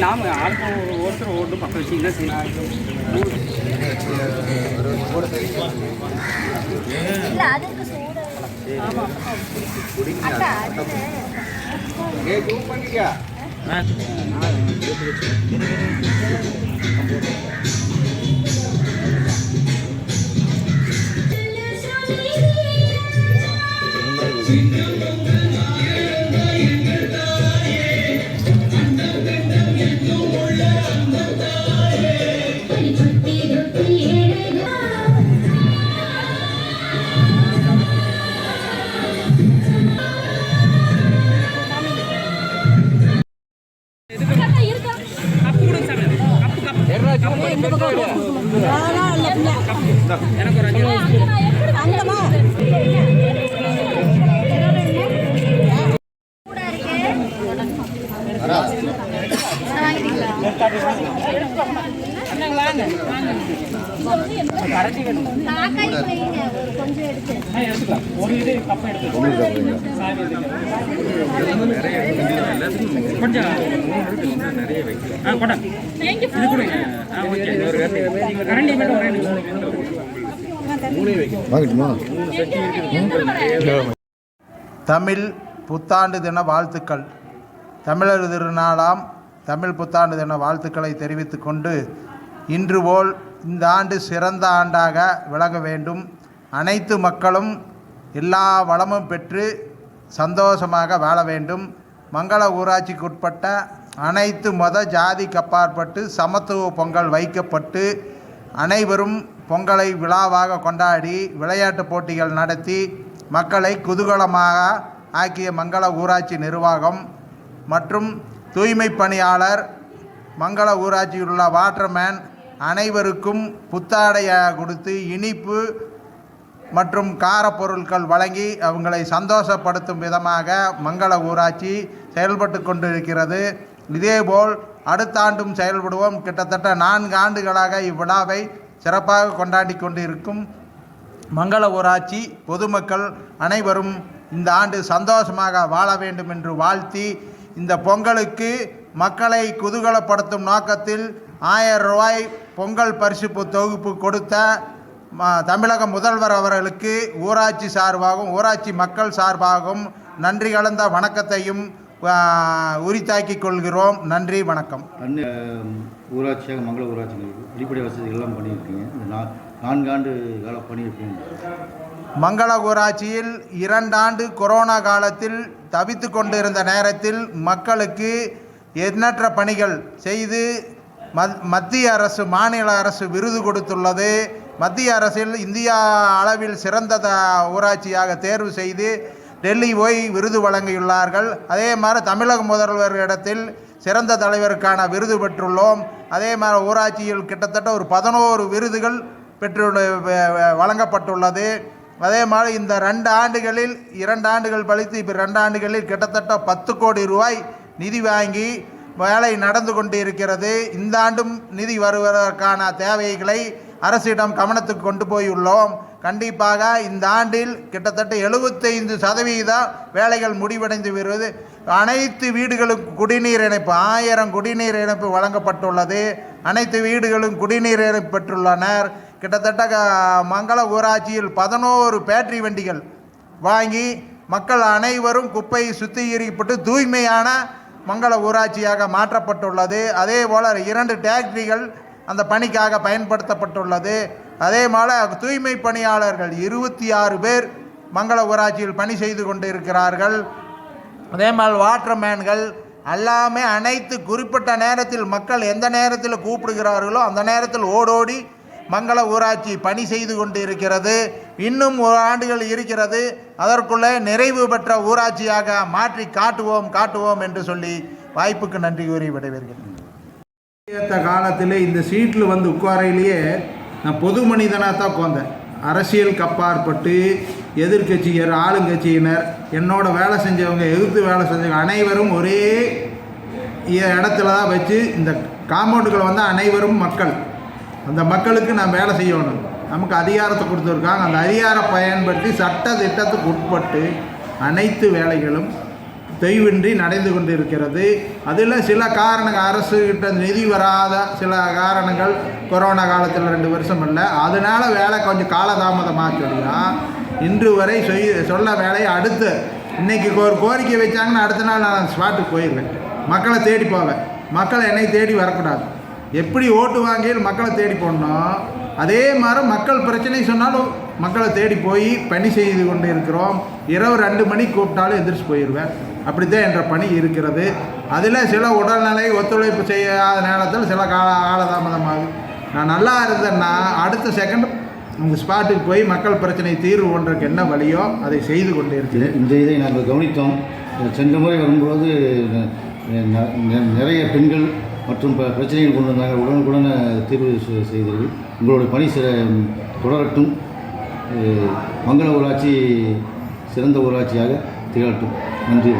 நாம் ஆளுக்கு ஒருத்தர் ஓட்டு பக்கம் வச்சு என்ன செய்யலாம். எனக்கு தமிழ் புத்தாண்டு தின வாழ்த்துக்கள். தமிழர் திருநாளாம் தமிழ் புத்தாண்டு தின வாழ்த்துக்களை தெரிவித்து கொண்டு, இன்று போல் இந்த ஆண்டு சிறந்த ஆண்டாக விளங்க வேண்டும். அனைத்து மக்களும் எல்லா வளமும் பெற்று சந்தோஷமாக வாழ வேண்டும். மங்கள ஊராட்சிக்குட்பட்ட அனைத்து மத ஜாதிக்கு அப்பாற்பட்டு சமத்துவ பொங்கல் வைக்கப்பட்டு அனைவரும் பொங்கலை விழாவாக கொண்டாடி விளையாட்டு போட்டிகள் நடத்தி மக்களை குதூகலமாக ஆக்கிய மங்கள ஊராட்சி நிர்வாகம் மற்றும் தூய்மை பணியாளர், மங்கள ஊராட்சியில் உள்ள வாட்டர்மேன் அனைவருக்கும் புத்தாடைய கொடுத்து இனிப்பு மற்றும் காரப்பொருட்கள் வழங்கி அவங்களை சந்தோஷப்படுத்தும் விதமாக மங்கள ஊராட்சி செயல்பட்டு கொண்டிருக்கிறது. இதேபோல் அடுத்த ஆண்டும் செயல்படுவோம். கிட்டத்தட்ட 4 ஆண்டுகளாக இவ்விழாவை சிறப்பாக கொண்டாடி கொண்டிருக்கும் மங்கள ஊராட்சி பொதுமக்கள் அனைவரும் இந்த ஆண்டு சந்தோஷமாக வாழ வேண்டும் என்று வாழ்த்தி, இந்த பொங்கலுக்கு மக்களை குதூகலப்படுத்தும் நோக்கத்தில் 1000 ரூபாய் பொங்கல் பரிசு தொகுப்பு கொடுத்த தமிழக முதல்வர் அவர்களுக்கு ஊராட்சி சார்பாகவும் ஊராட்சி மக்கள் சார்பாகவும் நன்றி கலந்த வணக்கத்தையும் உரித்தாக்கிக் கொள்கிறோம். நன்றி, வணக்கம். ஊராட்சியாக மங்கள ஊராட்சிகளுக்கு அடிப்படை வசதிகள் எல்லாம் பண்ணியிருக்கீங்க. இந்த 4 ஆண்டு கால பண்ணியிருக்கீங்க. மங்கள ஊராட்சியில் 2 ஆண்டு கொரோனா காலத்தில் தவித்து கொண்டிருந்த நேரத்தில் மக்களுக்கு எண்ணற்ற பணிகள் செய்து மத்திய அரசு மாநில அரசு விருது கொடுத்துள்ளது. மத்திய அரசில் இந்தியா அளவில் சிறந்த ஊராட்சியாக தேர்வு செய்து டெல்லி போய் விருது வழங்கியுள்ளார்கள். அதே மாதிரி தமிழக முதல்வர் இடத்தில் சிறந்த தலைவருக்கான விருது பெற்றுள்ளோம். அதே மாதிரி ஊராட்சியில் கிட்டத்தட்ட ஒரு 11 விருதுகள் வழங்கப்பட்டுள்ளது. அதே மாதிரி இந்த 2 ஆண்டுகளில் 2 ஆண்டுகள் கழித்து இப்போ 2 ஆண்டுகளில் கிட்டத்தட்ட 10 கோடி ரூபாய் நிதி வாங்கி வேலை நடந்து கொண்டு இருக்கிறது. இந்த ஆண்டும் நிதி வருவதற்கான தேவைகளை அரசிடம் கவனத்துக்கு கொண்டு போயுள்ளோம். கண்டிப்பாக இந்த ஆண்டில் கிட்டத்தட்ட 75% வேலைகள் முடிவடைந்து வருவது. அனைத்து வீடுகளுக்கு குடிநீர் இணைப்பு 1000 குடிநீர் இணைப்பு வழங்கப்பட்டுள்ளது. அனைத்து வீடுகளும் குடிநீர் இணைப்பு பெற்றுள்ளனர். கிட்டத்தட்ட மங்கள ஊராட்சியில் 11 பேட்டரி வண்டிகள் வாங்கி மக்கள் அனைவரும் குப்பை சுத்திகரிக்கப்பட்டு தூய்மையான மங்கள ஊராட்சியாக மாற்றப்பட்டுள்ளது. அதே போல் 2 டிராக்டரிகள் அந்த பணிக்காக பயன்படுத்தப்பட்டுள்ளது. அதே போல் தூய்மை பணியாளர்கள் 26 பேர் மங்கள ஊராட்சியில் பணி செய்து கொண்டு இருக்கிறார்கள். அதே மாதிரி வாட்டர்மேன்கள் எல்லாமே அனைத்து குறிப்பிட்ட நேரத்தில் மக்கள் எந்த நேரத்தில் கூப்பிடுகிறார்களோ அந்த நேரத்தில் ஓடோடி மங்கள ஊராட்சி பணி செய்து கொண்டு இருக்கிறது. இன்னும் ஒரு ஆண்டுகள் இருக்கிறது. அதற்குள்ளே நிறைவு பெற்ற ஊராட்சியாக மாற்றி காட்டுவோம் என்று சொல்லி வாய்ப்புக்கு நன்றி கூறி விடைபெறுகிறேன். காலத்தில் இந்த சீட்டில் வந்து உட்காரையிலேயே நான் பொது மனிதனாக தான் உட்காந்தேன். அரசியலுக்கு அப்பாற்பட்டு எதிர்கட்சியர், ஆளுங்கட்சியினர், என்னோட வேலை செஞ்சவங்க, எதிர்த்து வேலை செஞ்சவங்க அனைவரும் ஒரே இடத்துல தான் வச்சு இந்த காம்பவுண்டுகளை வந்து அனைவரும் மக்கள், அந்த மக்களுக்கு நான் வேலை செய்யணும். நமக்கு அதிகாரத்தை கொடுத்துருக்காங்க. அந்த அதிகாரம் பயன்படுத்தி சட்ட திட்டத்துக்கு உட்பட்டு அனைத்து வேலைகளும் தொய்வின்றி நடந்து கொண்டு இருக்கிறது. அதில் சில காரணங்கள், அரசுகிட்ட நிதி வராத சில காரணங்கள், கொரோனா காலத்தில் 2 வருஷம் இல்லை, அதனால் வேலை கொஞ்சம் காலதாமதமாக சொல்லிதான் இன்று வரை சொல்ல வேலையை அடுத்து இன்றைக்கி ஒரு கோரிக்கை வச்சாங்கன்னா அடுத்த நாள் நான் ஸ்பாட்டுக்கு போயிடுவேன். மக்களை தேடி போவேன். மக்கள் என்னை தேடி வரக்கூடாது. எப்படி ஓட்டு வாங்கியில் மக்களை தேடி போடணும், அதே மாதிரி மக்கள் பிரச்சனை சொன்னாலும் மக்களை தேடி போய் பணி செய்து கொண்டு இருக்கிறோம். இரவு 2 மணிக்கு கூப்பிட்டாலும் எந்திரிச்சு போயிடுவேன். அப்படித்தான் என்ற பணி இருக்கிறது. அதில் சில உடல்நிலை ஒத்துழைப்பு செய்யாத நேரத்தில் சில காலதாமதமாகும். நான் நல்லா இருந்தேன்னா அடுத்த செகண்ட் உங்கள் ஸ்பாட்டுக்கு போய் மக்கள் பிரச்சனை தீர்வு பண்ணுறதுக்கு என்ன வழியோ அதை செய்து கொண்டு இருக்கிறேன். இந்த இதை நாங்கள் கவனித்தோம். சென்ற முறை வரும்போது நிறைய பெண்கள் மற்றும் பிரச்சனைகள் கொண்டு வந்தாங்க. உடனுக்குடன் தீர்வு செய்தீர்கள். உங்களுடைய பணி தொடரட்டும். மங்கள ஊராட்சி சிறந்த ஊராட்சியாக திகழட்டும். நன்றி.